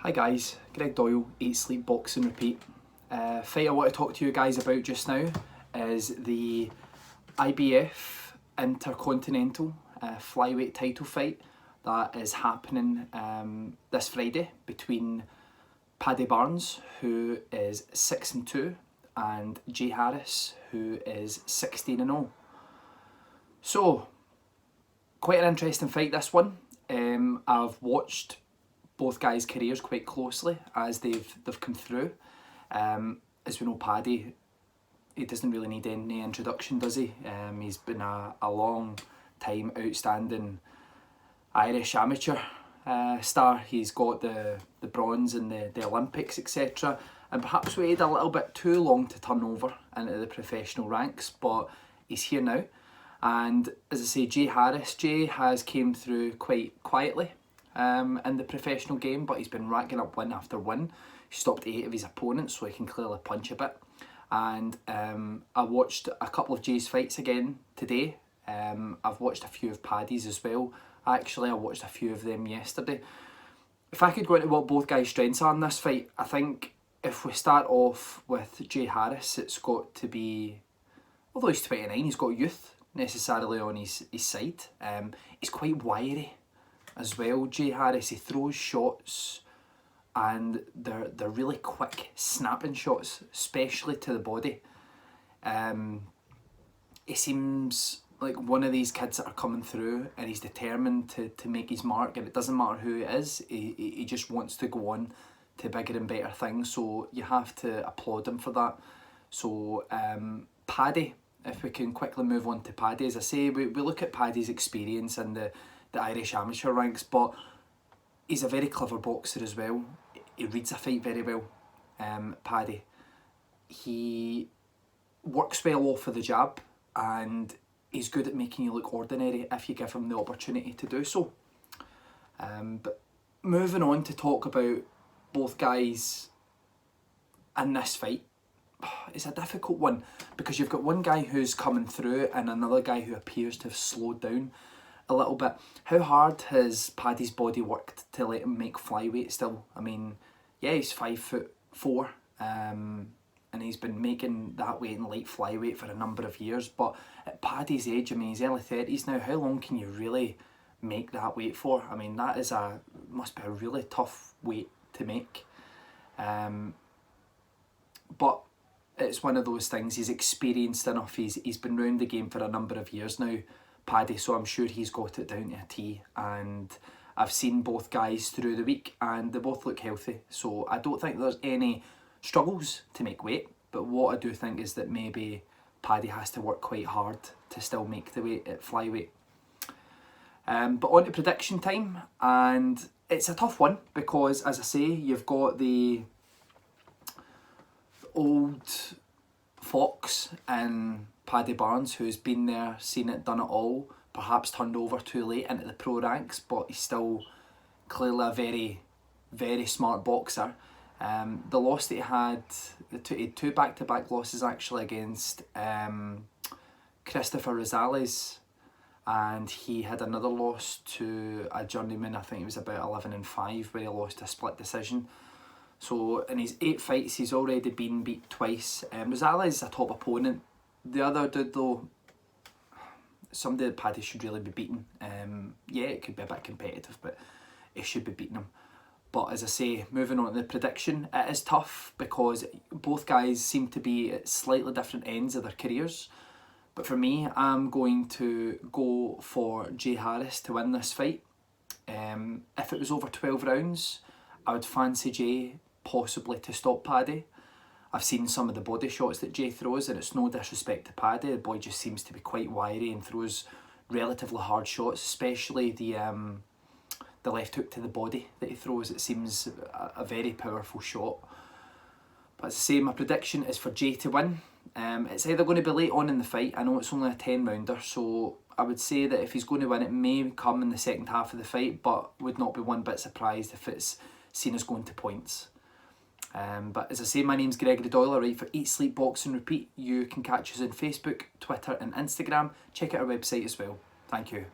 Hi guys, Greg Doyle, Eat, Sleep, Box and Repeat. Fight I want to talk to you guys about just now is the IBF Intercontinental flyweight title fight that is happening this Friday between Paddy Barnes, who is 6-2, and Jay Harris, who is 16-0. So, quite an interesting fight, this one. I've watched both guys' careers quite closely as they've come through. As we know, Paddy, he doesn't really need any introduction, does he? He's been a long time outstanding Irish amateur star. He's got the bronze in the Olympics, etc. And perhaps waited a little bit too long to turn over into the professional ranks, but he's here now. And as I say, Jay has came through quite quietly in the professional game, but he's been racking up win after win. He stopped 8 of his opponents, so he can clearly punch a bit. And I watched a couple of Jay's fights again today. I've watched a few of Paddy's as well. Actually, I watched a few of them yesterday. If I could go into what both guys' strengths are in this fight, I think if we start off with Jay Harris, it's got to be, although he's 29, he's got youth necessarily on his side. He's quite wiry as well, Jay Harris. He throws shots and they're really quick, snapping shots, especially to the body. He seems like one of these kids that are coming through and he's determined to make his mark, and it doesn't matter who it is, he just wants to go on to bigger and better things, so you have to applaud him for that. So Paddy, if we can quickly move on to Paddy, as I say, we look at Paddy's experience in the Irish amateur ranks, but he's a very clever boxer as well. He reads a fight very well, Paddy. He works well off of the jab, and he's good at making you look ordinary if you give him the opportunity to do so. But moving on to talk about both guys in this fight, it's a difficult one because you've got one guy who's coming through and another guy who appears to have slowed down a little bit. How hard has Paddy's body worked to let him make flyweight still? I mean, yeah, he's 5'4", and he's been making that weight in light flyweight for a number of years, but at Paddy's age, I mean, he's early 30s now, how long can you really make that weight for? I mean, that is must be a really tough weight to make. But it's one of those things, he's experienced enough, he's been round the game for a number of years now, Paddy, so I'm sure he's got it down to a T, and I've seen both guys through the week and they both look healthy, so I don't think there's any struggles to make weight, but what I do think is that maybe Paddy has to work quite hard to still make the weight at flyweight. But on to prediction time, and it's a tough one because, as I say, you've got the old fox in Paddy Barnes, who's been there, seen it, done it all, perhaps turned over too late into the pro ranks, but he's still clearly a very, very smart boxer. The loss that he had two back-to-back losses actually against Christopher Rosales, and he had another loss to a journeyman, I think it was about 11-5, where he lost a split decision. So in his 8 fights, he's already been beat twice. Rosales is a top opponent. The other dude though, somebody that Paddy should really be beating. Yeah, it could be a bit competitive, but he should be beating him. But as I say, moving on to the prediction, it is tough because both guys seem to be at slightly different ends of their careers. But for me, I'm going to go for Jay Harris to win this fight. If it was over 12 rounds, I would fancy Jay possibly to stop Paddy. I've seen some of the body shots that Jay throws, and it's no disrespect to Paddy, the boy just seems to be quite wiry and throws relatively hard shots, especially the left hook to the body that he throws. It seems a very powerful shot. But as I say, my prediction is for Jay to win. It's either going to be late on in the fight. I know it's only a 10-rounder, so I would say that if he's going to win, it may come in the second half of the fight, but would not be one bit surprised if it's seen as going to points. But as I say, my name's Gregory Doyle. I write for Eat, Sleep, Box and Repeat. You can catch us on Facebook, Twitter and Instagram. Check out our website as well. Thank you.